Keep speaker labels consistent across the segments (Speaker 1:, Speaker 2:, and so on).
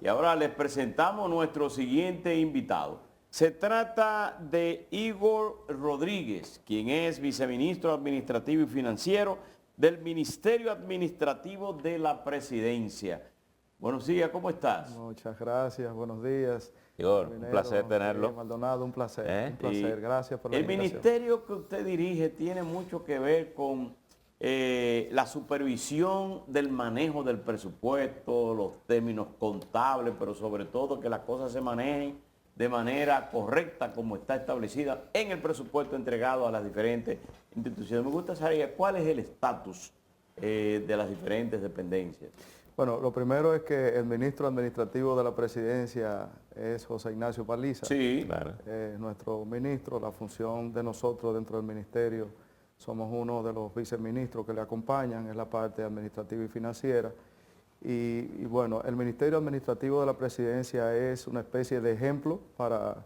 Speaker 1: Y ahora les presentamos nuestro siguiente invitado. Se trata de Igor Rodríguez, quien es viceministro administrativo y financiero del Ministerio Administrativo de la Presidencia. Buenos días, ¿cómo estás?
Speaker 2: Muchas gracias, buenos días.
Speaker 1: Igor, un placer tenerlo.
Speaker 2: Maldonado, un placer, gracias por la
Speaker 1: El
Speaker 2: invitación.
Speaker 1: ministerio que usted dirige tiene mucho que ver con la supervisión del manejo del presupuesto, los términos contables, pero sobre todo que las cosas se manejen de manera correcta como está establecida en el presupuesto entregado a las diferentes instituciones. Me gusta saber cuál es el estatus de las diferentes dependencias.
Speaker 2: Bueno, lo primero es que el ministro administrativo de la presidencia es José Ignacio Paliza.
Speaker 1: Sí, claro.
Speaker 2: Nuestro ministro, la función de nosotros dentro del ministerio, somos uno de los viceministros que le acompañan, es la parte administrativa y financiera. Y bueno, el Ministerio Administrativo de la Presidencia es una especie de ejemplo para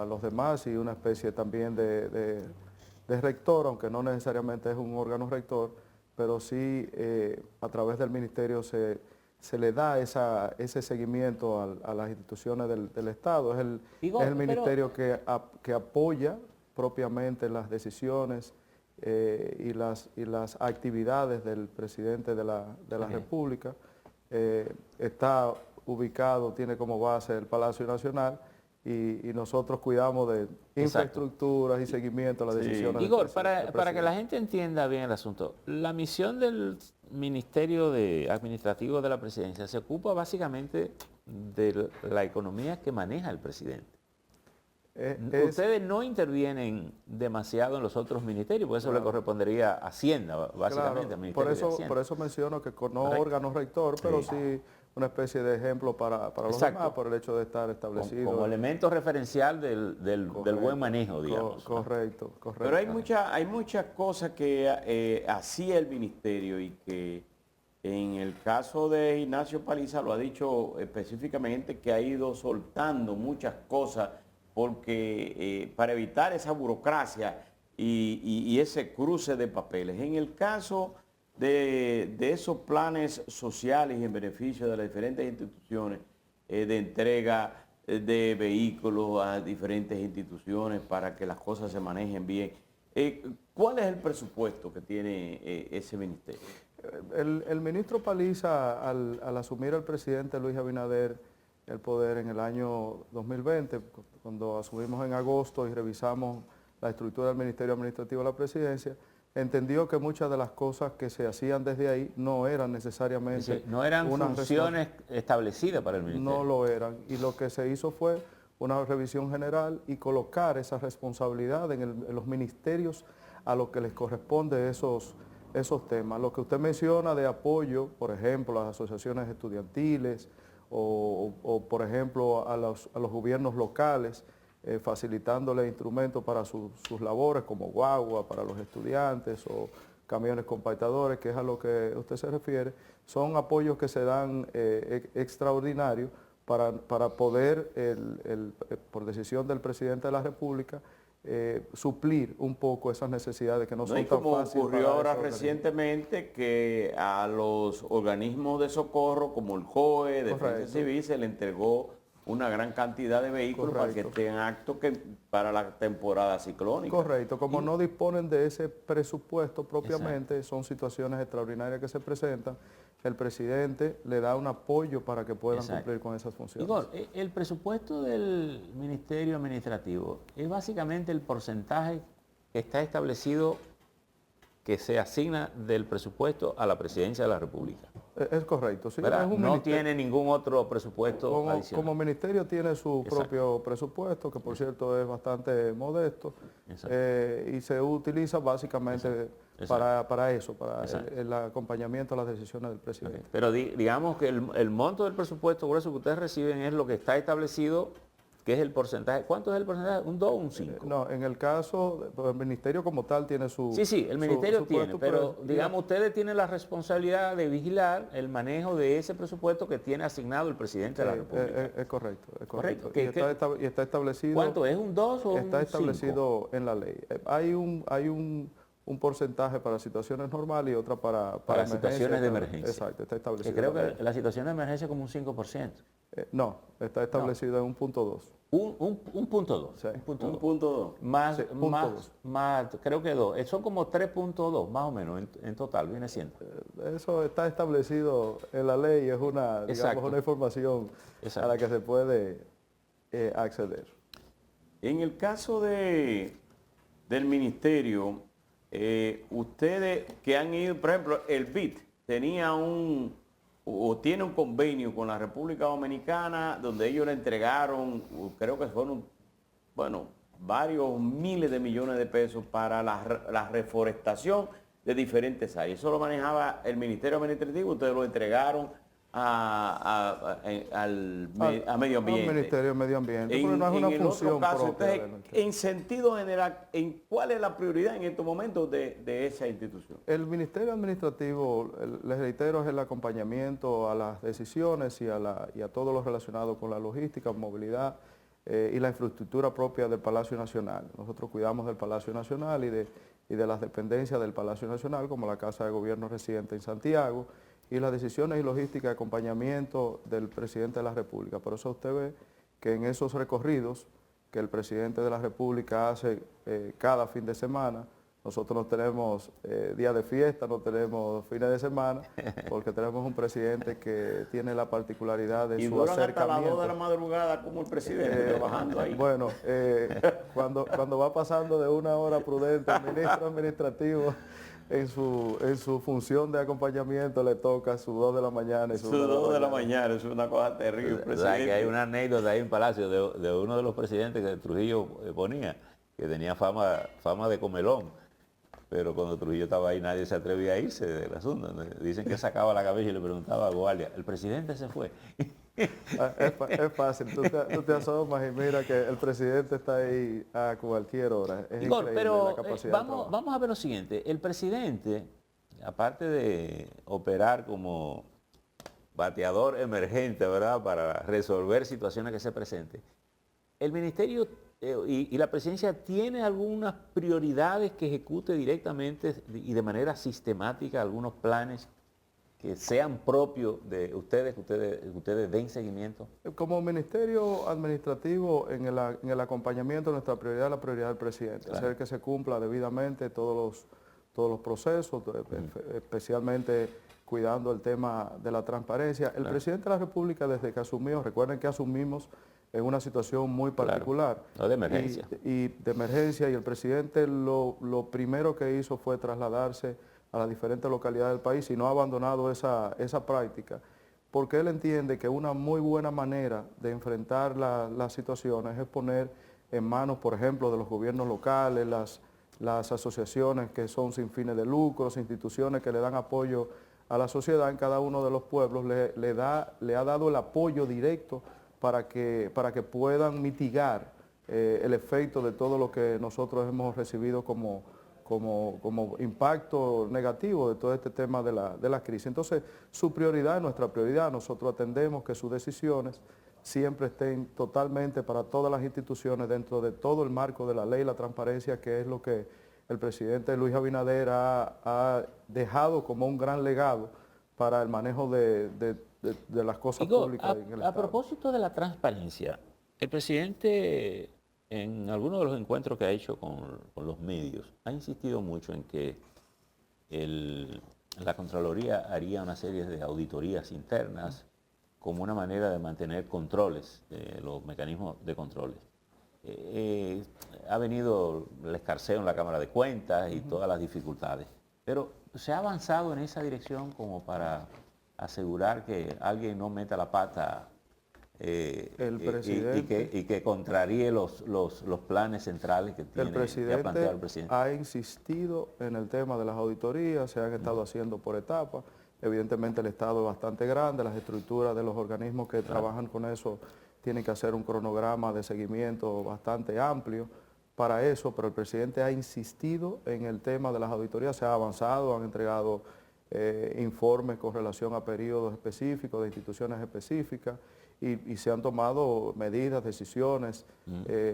Speaker 2: los demás y una especie también de rector, aunque no necesariamente es un órgano rector, pero sí a través del ministerio se le da ese seguimiento a las instituciones del Estado. Es el ministerio que apoya propiamente las decisiones y las actividades del presidente de la República. Está ubicado, tiene como base el Palacio Nacional y nosotros cuidamos de infraestructuras y seguimiento a las decisiones.
Speaker 3: Igor, para que la gente entienda bien el asunto, la misión del Ministerio Administrativo de la Presidencia se ocupa básicamente de la economía que maneja el presidente. Ustedes no intervienen demasiado en los otros ministerios, por eso le correspondería a Hacienda, básicamente, al Ministerio de Hacienda.
Speaker 2: Por eso menciono que no órgano rector, pero sí una especie de ejemplo para los demás, por el hecho de estar establecido.
Speaker 3: Como elemento referencial del buen manejo, digamos.
Speaker 2: Correcto.
Speaker 1: Pero hay muchas cosas que hacía el ministerio y que en el caso de Ignacio Paliza lo ha dicho específicamente, que ha ido soltando muchas cosas porque para evitar esa burocracia y ese cruce de papeles. En el caso de esos planes sociales y en beneficio de las diferentes instituciones de entrega de vehículos a diferentes instituciones para que las cosas se manejen bien, ¿cuál es el presupuesto que tiene ese ministerio?
Speaker 2: El ministro Paliza, al asumir el presidente Luis Abinader el poder en el año 2020, cuando asumimos en agosto y revisamos la estructura del Ministerio Administrativo de la Presidencia, entendió que muchas de las cosas que se hacían desde ahí no eran necesariamente...
Speaker 3: no eran funciones establecidas para el ministerio.
Speaker 2: No lo eran. Y lo que se hizo fue una revisión general y colocar esa responsabilidad en los ministerios a los que les corresponde esos temas. Lo que usted menciona de apoyo, por ejemplo, a las asociaciones estudiantiles o por ejemplo, a los gobiernos locales, facilitándole instrumentos para sus labores como guagua para los estudiantes o camiones compactadores, que es a lo que usted se refiere, son apoyos que se dan extraordinarios para poder, por decisión del presidente de la República, suplir un poco esas necesidades que no son tan fáciles.
Speaker 1: Como ocurrió ahora recientemente que a los organismos de socorro como el COE, Defensa Civil, se le entregó una gran cantidad de vehículos para que estén aptos para la temporada ciclónica.
Speaker 2: Correcto, como no disponen de ese presupuesto propiamente, son situaciones extraordinarias que se presentan, el presidente le da un apoyo para que puedan cumplir con esas funciones.
Speaker 3: Igor, el presupuesto del Ministerio Administrativo es básicamente el porcentaje que está establecido que se asigna del presupuesto a la Presidencia de la República.
Speaker 2: Es correcto, sí.
Speaker 3: No tiene ningún otro presupuesto adicional.
Speaker 2: Como ministerio tiene su propio presupuesto, que por cierto es bastante modesto, y se utiliza básicamente para eso, para el acompañamiento a las decisiones del presidente.
Speaker 3: Pero digamos que el monto del presupuesto grueso que ustedes reciben es lo que está establecido, que es el porcentaje. ¿Cuánto es el porcentaje? ¿Un 2 o un 5?
Speaker 2: No, en el caso, el ministerio como tal tiene su...
Speaker 3: Sí, el ministerio tiene, pero digamos, ustedes tienen la responsabilidad de vigilar el manejo de ese presupuesto que tiene asignado el presidente de la República.
Speaker 2: Es correcto.
Speaker 3: ¿Correcto?
Speaker 2: Y está establecido...
Speaker 3: ¿Cuánto es? ¿Un 2 o un 5?
Speaker 2: Está establecido en la ley. Hay un un porcentaje para situaciones normales y otra
Speaker 3: para situaciones de emergencia.
Speaker 2: Exacto, está
Speaker 3: Que
Speaker 2: establecido.
Speaker 3: creo que la situación de emergencia es como un 5%.
Speaker 2: No, está establecido en un punto 2.
Speaker 3: Un punto 2.
Speaker 2: Sí.
Speaker 3: Un punto
Speaker 1: Un
Speaker 3: 2.
Speaker 1: punto 2.
Speaker 3: Más,
Speaker 2: Sí, punto dos.
Speaker 3: más, creo que 2. Son como 3.2 más o menos en total, viene siendo.
Speaker 2: Eso está establecido en la ley, es una, digamos,
Speaker 3: Exacto.
Speaker 2: una información
Speaker 3: Exacto.
Speaker 2: a la que se puede acceder.
Speaker 1: En el caso del ministerio, ustedes que han ido, por ejemplo, el BID tenía tiene un convenio con la República Dominicana donde ellos le entregaron, creo que fueron, bueno, varios miles de millones de pesos para la reforestación de diferentes áreas. Eso lo manejaba el Ministerio Administrativo, ustedes lo entregaron a Medio Ambiente.
Speaker 2: Al Ministerio de Medio Ambiente, porque no es una
Speaker 1: en el otro
Speaker 2: función
Speaker 1: caso,
Speaker 2: propia
Speaker 1: entonces,
Speaker 2: del ministerio.
Speaker 1: en sentido general, ¿cuál es la prioridad en estos momentos de esa institución?
Speaker 2: El Ministerio Administrativo, les reitero, es el acompañamiento a las decisiones y a todo lo relacionado con la logística, movilidad y la infraestructura propia del Palacio Nacional. Nosotros cuidamos del Palacio Nacional y de las dependencias del Palacio Nacional, como la Casa de Gobierno residente en Santiago, y las decisiones y logística de acompañamiento del Presidente de la República. Por eso usted ve que en esos recorridos que el Presidente de la República hace cada fin de semana, nosotros no tenemos días de fiesta, no tenemos fines de semana, porque tenemos un presidente que tiene la particularidad de
Speaker 1: Y
Speaker 2: su
Speaker 1: duran hasta las
Speaker 2: acercamiento.
Speaker 1: 2 de la madrugada como el presidente trabajando ahí.
Speaker 2: Bueno, cuando va pasando de una hora prudente, el ministro administrativo en su función de acompañamiento le toca sus 2 de la mañana y
Speaker 1: Sus 2 de la mañana, es una cosa terrible,
Speaker 3: O sea,
Speaker 1: presidente.
Speaker 3: que hay una anécdota ahí en Palacio de uno de los presidentes que Trujillo ponía, que tenía fama de comelón, pero cuando Trujillo estaba ahí nadie se atrevía a irse del asunto. Dicen que sacaba la cabeza y le preguntaba a guardia, ¿el presidente se fue?
Speaker 2: Es fácil, tú te asomas y mira que el presidente está ahí a cualquier hora. Es
Speaker 3: Igor,
Speaker 2: increíble
Speaker 3: pero
Speaker 2: la capacidad de trabajo.
Speaker 3: vamos a ver lo siguiente. El presidente, aparte de operar como bateador emergente, ¿verdad?, para resolver situaciones que se presenten, el ministerio y la presidencia tiene algunas prioridades que ejecute directamente y de manera sistemática, algunos planes que sean propios de ustedes, que ustedes den seguimiento.
Speaker 2: Como ministerio administrativo, en el acompañamiento, nuestra prioridad es la prioridad del presidente,
Speaker 3: Claro.
Speaker 2: hacer que se cumpla debidamente todos los procesos, especialmente cuidando el tema de la transparencia. El presidente de la República, desde que asumió, recuerden que asumimos en una situación muy particular.
Speaker 3: No, de emergencia.
Speaker 2: Y de emergencia, y el presidente lo primero que hizo fue trasladarse a las diferentes localidades del país y no ha abandonado esa práctica, porque él entiende que una muy buena manera de enfrentar las situaciones es poner en manos, por ejemplo, de los gobiernos locales, las asociaciones que son sin fines de lucro, las instituciones que le dan apoyo a la sociedad en cada uno de los pueblos, le ha dado el apoyo directo para que puedan mitigar el efecto de todo lo que nosotros hemos recibido como impacto negativo de todo este tema de la crisis. Entonces, su prioridad es nuestra prioridad. Nosotros atendemos que sus decisiones siempre estén totalmente para todas las instituciones dentro de todo el marco de la ley y la transparencia, que es lo que el presidente Luis Abinader ha dejado como un gran legado para el manejo de las cosas
Speaker 3: Igor,
Speaker 2: públicas en el
Speaker 3: a
Speaker 2: Estado.
Speaker 3: propósito de la transparencia, el presidente en algunos de los encuentros que ha hecho con los medios ha insistido mucho en que la Contraloría haría una serie de auditorías internas como una manera de mantener controles, los mecanismos de controles. Ha venido el escarceo en la Cámara de Cuentas y todas las dificultades, pero ¿se ha avanzado en esa dirección como para asegurar que alguien no meta la pata
Speaker 2: El presidente,
Speaker 3: y que contraríe los planes centrales que tiene que ha planteado el presidente?
Speaker 2: ha insistido en el tema de las auditorías, se han estado haciendo por etapas. Evidentemente el Estado es bastante grande, las estructuras de los organismos que trabajan con eso tienen que hacer un cronograma de seguimiento bastante amplio para eso, pero el presidente ha insistido en el tema de las auditorías, se ha avanzado, han entregado informes con relación a periodos específicos de instituciones específicas y se han tomado medidas, decisiones,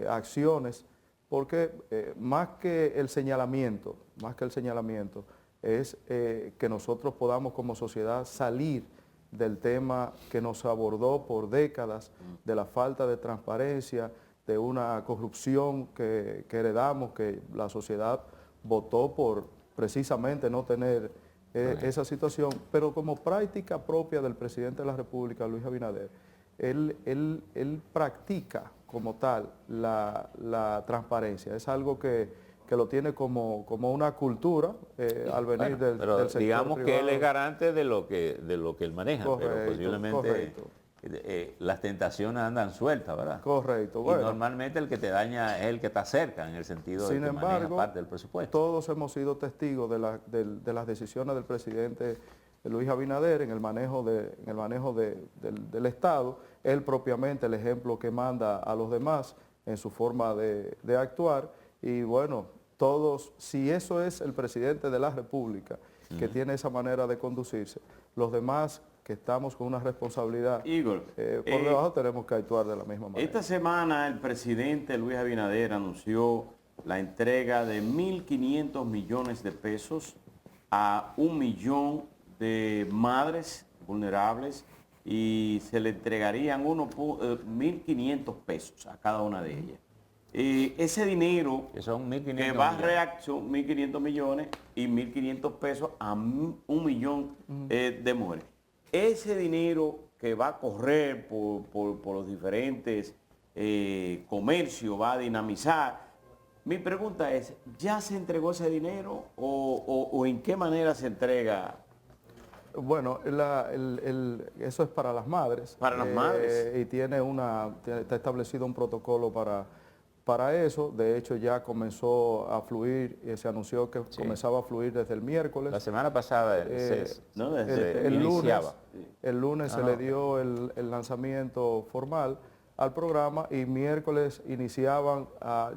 Speaker 2: acciones porque más que el señalamiento, es que nosotros podamos como sociedad salir del tema que nos abordó por décadas, de la falta de transparencia, de una corrupción que heredamos, que la sociedad votó por precisamente no tener esa situación, pero como práctica propia del presidente de la República, Luis Abinader, él practica como tal la transparencia. Es algo que lo tiene como una cultura al venir
Speaker 3: pero
Speaker 2: del sector
Speaker 3: digamos
Speaker 2: privado.
Speaker 3: que él es garante de lo que él maneja,
Speaker 2: Correcto,
Speaker 3: pero posiblemente
Speaker 2: correcto.
Speaker 3: Las tentaciones andan sueltas, ¿verdad?
Speaker 2: Correcto.
Speaker 3: Y
Speaker 2: Bueno,
Speaker 3: normalmente el que te daña es el que está cerca, en el sentido de
Speaker 2: sin
Speaker 3: que maneja
Speaker 2: embargo,
Speaker 3: parte del presupuesto.
Speaker 2: todos hemos sido testigos de las decisiones del presidente Luis Abinader en el manejo del Estado. Él propiamente el ejemplo que manda a los demás en su forma de actuar. Y bueno, todos, si eso es el presidente de la República, que tiene esa manera de conducirse, los demás que estamos con una responsabilidad
Speaker 1: Igor,
Speaker 2: por debajo tenemos que actuar de la misma manera.
Speaker 1: esta semana el presidente Luis Abinader anunció la entrega de 1.500 millones de pesos a 1 millón de madres vulnerables y se le entregarían 1.500 pesos a cada una de ellas. Ese dinero
Speaker 3: Que son 1.500
Speaker 1: que va a
Speaker 3: millones.
Speaker 1: reacción 1.500 millones y 1.500 pesos a 1 millón de mujeres. Ese dinero que va a correr por los diferentes comercios, va a dinamizar. Mi pregunta es, ¿ya se entregó ese dinero o en qué manera se entrega?
Speaker 2: Bueno, eso es para las madres.
Speaker 1: Para las madres.
Speaker 2: Y está establecido un protocolo para eso. De hecho, ya comenzó a fluir, se anunció que comenzaba a fluir desde el miércoles.
Speaker 3: La semana pasada
Speaker 1: No, desde
Speaker 2: el
Speaker 3: iniciaba.
Speaker 2: lunes se le dio el lanzamiento formal al programa y miércoles iniciaban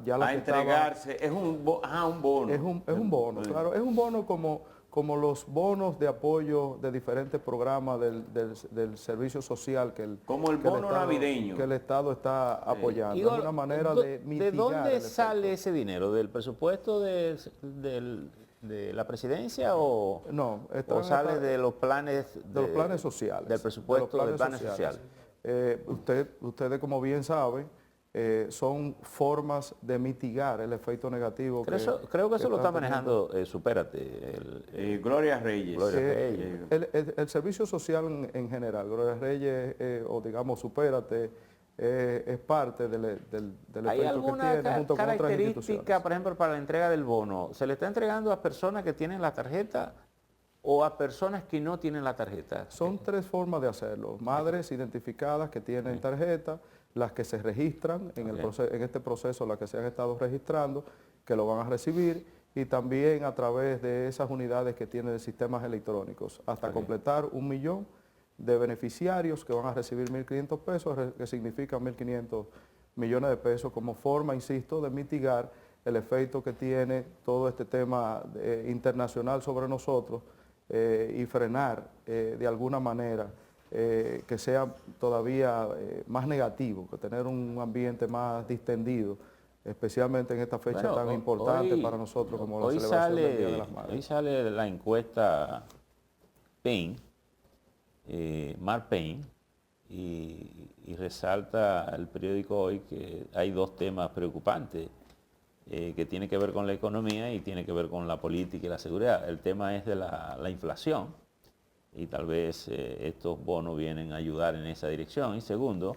Speaker 2: ya las
Speaker 1: a
Speaker 2: que estaban.
Speaker 1: entregarse. Es un bono.
Speaker 2: Es un bono, claro. Es un bono como los bonos de apoyo de diferentes programas del servicio social
Speaker 1: Como el bono navideño.
Speaker 2: que el Estado está apoyando.
Speaker 3: Igor,
Speaker 2: es una manera de mitigar
Speaker 3: ¿de dónde
Speaker 2: el
Speaker 3: sale
Speaker 2: efecto.
Speaker 3: ese dinero? ¿Del presupuesto de la presidencia o,
Speaker 2: No,
Speaker 3: o sale de los planes
Speaker 2: de los planes sociales.
Speaker 3: del presupuesto
Speaker 2: de
Speaker 3: de planes sociales?
Speaker 2: Ustedes como bien saben, son formas de mitigar el efecto negativo.
Speaker 3: Creo que eso lo está
Speaker 2: están teniendo.
Speaker 3: manejando Supérate.
Speaker 1: Gloria Reyes.
Speaker 3: Gloria Reyes.
Speaker 2: El servicio social en general, Gloria Reyes, o digamos Supérate, es parte del
Speaker 3: ¿Hay
Speaker 2: efecto que
Speaker 3: alguna
Speaker 2: tiene junto con otras
Speaker 3: característica,
Speaker 2: instituciones.
Speaker 3: por ejemplo, para la entrega del bono? ¿Se le está entregando a personas que tienen la tarjeta o a personas que no tienen la tarjeta?
Speaker 2: Son tres formas de hacerlo. Madres identificadas que tienen tarjeta, las que se registran en este proceso, las que se han estado registrando, que lo van a recibir, y también a través de esas unidades que tienen sistemas electrónicos, hasta completar 1 millón de beneficiarios que van a recibir 1.500 pesos, que significa 1.500 millones de pesos, como forma, insisto, de mitigar el efecto que tiene todo este tema internacional sobre nosotros y frenar de alguna manera que sea todavía más negativo, que tener un ambiente más distendido, especialmente en esta fecha tan importante para nosotros como la celebración del Día de las Madres.
Speaker 3: Hoy sale la encuesta Payne, Mark Payne, y resalta el periódico hoy que hay dos temas preocupantes que tienen que ver con la economía y tiene que ver con la política y la seguridad. El tema es de la inflación y tal vez estos bonos vienen a ayudar en esa dirección. Y segundo,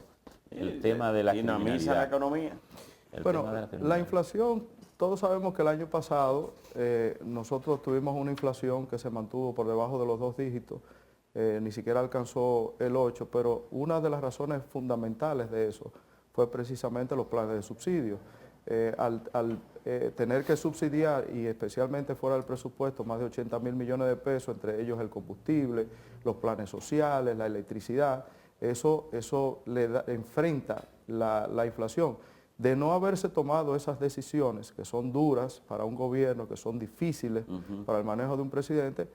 Speaker 3: el tema de la
Speaker 1: dinamiza la
Speaker 3: criminalidad.
Speaker 1: economía.
Speaker 2: Bueno, la inflación, todos sabemos que el año pasado nosotros tuvimos una inflación que se mantuvo por debajo de los 2 dígitos, ni siquiera alcanzó el 8, pero una de las razones fundamentales de eso fue precisamente los planes de subsidio. Al tener que subsidiar, y especialmente fuera del presupuesto, más de 80.000 millones de pesos, entre ellos el combustible, los planes sociales, la electricidad, eso enfrenta la inflación. De no haberse tomado esas decisiones, que son duras para un gobierno, que son difíciles para el manejo de un presidente,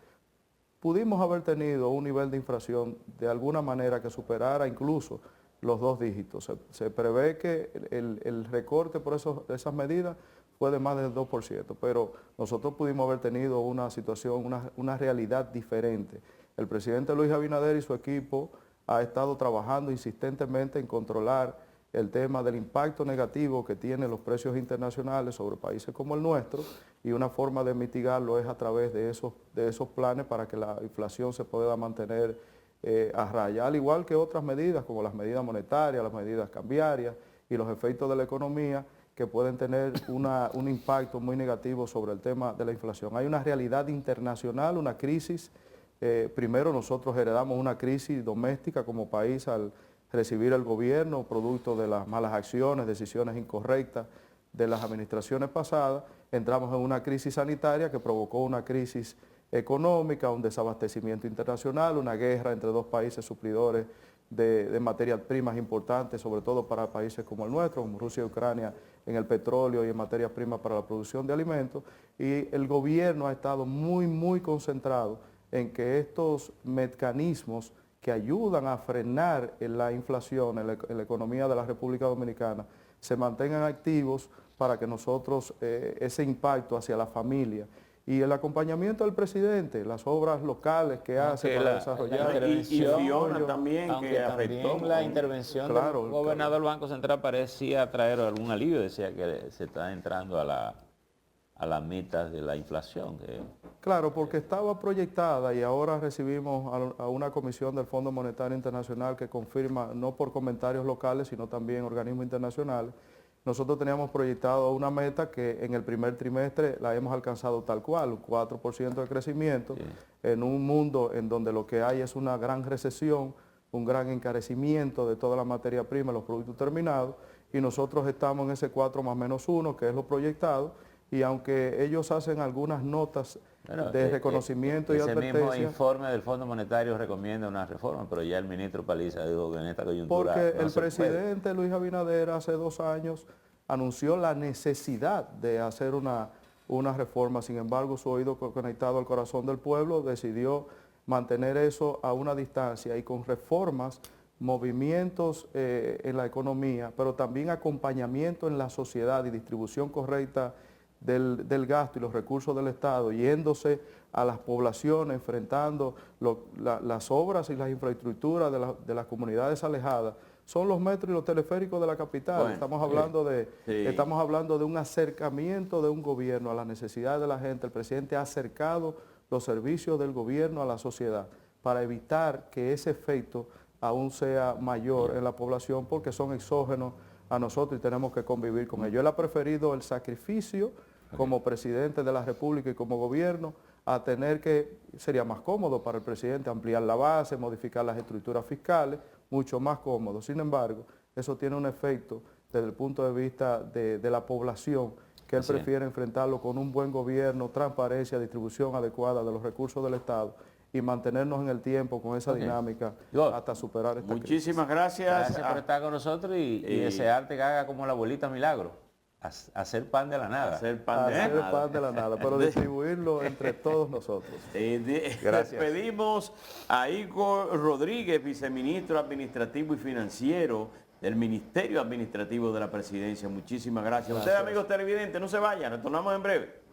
Speaker 2: pudimos haber tenido un nivel de inflación de alguna manera que superara incluso los 2 dígitos. Se prevé que el recorte por esas medidas fue de más del 2%, pero nosotros pudimos haber tenido una situación, una realidad diferente. El presidente Luis Abinader y su equipo ha estado trabajando insistentemente en controlar el tema del impacto negativo que tienen los precios internacionales sobre países como el nuestro, y una forma de mitigarlo es a través de esos planes para que la inflación se pueda mantener a raya, al igual que otras medidas como las medidas monetarias, las medidas cambiarias y los efectos de la economía que pueden tener un impacto muy negativo sobre el tema de la inflación. Hay una realidad internacional, una crisis. Primero nosotros heredamos una crisis doméstica como país al recibir el gobierno producto de las malas acciones, decisiones incorrectas de las administraciones pasadas. Entramos en una crisis sanitaria que provocó una crisis económica, un desabastecimiento internacional, una guerra entre 2 países suplidores de materias primas importantes, sobre todo para países como el nuestro, como Rusia y Ucrania, en el petróleo y en materias primas para la producción de alimentos. Y el gobierno ha estado muy concentrado en que estos mecanismos que ayudan a frenar la inflación en la economía de la República Dominicana se mantengan activos para que nosotros ese impacto hacia la familia y el acompañamiento del presidente, las obras locales que hace para desarrollar.
Speaker 1: Y Fiona también, que afectó.
Speaker 3: También la intervención del gobernador del Banco Central parecía traer algún alivio, decía que se está entrando a las metas de la inflación.
Speaker 2: Claro, porque estaba proyectada y ahora recibimos a una comisión del Fondo Monetario Internacional que confirma, no por comentarios locales, sino también organismos internacionales. Nosotros teníamos proyectado una meta que en el primer trimestre la hemos alcanzado tal cual, un 4% de crecimiento, sí, en un mundo en donde lo que hay es una gran recesión, un gran encarecimiento de toda la materia prima, los productos terminados, y nosotros estamos en ese 4 más menos 1, que es lo proyectado, y aunque ellos hacen algunas notas de reconocimiento y advertencia.
Speaker 3: Ese mismo informe del Fondo Monetario recomienda una reforma, pero ya el ministro Paliza dijo que en esta coyuntura
Speaker 2: porque el presidente Luis Abinader hace 2 años anunció la necesidad de hacer una reforma. Sin embargo, su oído conectado al corazón del pueblo decidió mantener eso a una distancia y con reformas, movimientos en la economía, pero también acompañamiento en la sociedad y distribución correcta del gasto y los recursos del Estado, yéndose a las poblaciones, enfrentando las obras y las infraestructuras de las comunidades alejadas. Son los metros y los teleféricos de la capital. Bueno, estamos hablando de un acercamiento de un gobierno a las necesidades de la gente. El presidente ha acercado los servicios del gobierno a la sociedad para evitar que ese efecto aún sea mayor en la población, porque son exógenos a nosotros y tenemos que convivir con ellos. Él ha preferido el sacrificio como presidente de la República y como gobierno a tener que, sería más cómodo para el presidente ampliar la base, modificar las estructuras fiscales, mucho más cómodo. Sin embargo, eso tiene un efecto desde el punto de vista de la población, que él prefiere enfrentarlo con un buen gobierno, transparencia, distribución adecuada de los recursos del Estado y mantenernos en el tiempo con esa dinámica hasta superar esta crisis.
Speaker 1: Muchísimas gracias.
Speaker 3: Gracias por estar con nosotros y desearte que haga como la abuelita Milagro. Hacer pan de la nada.
Speaker 2: Hacer pan de la nada, pero distribuirlo entre todos nosotros.
Speaker 1: Gracias. Pedimos a Igor Rodríguez, viceministro administrativo y financiero del Ministerio Administrativo de la Presidencia. Muchísimas gracias. Ustedes, amigos televidentes, no se vayan, retornamos en breve.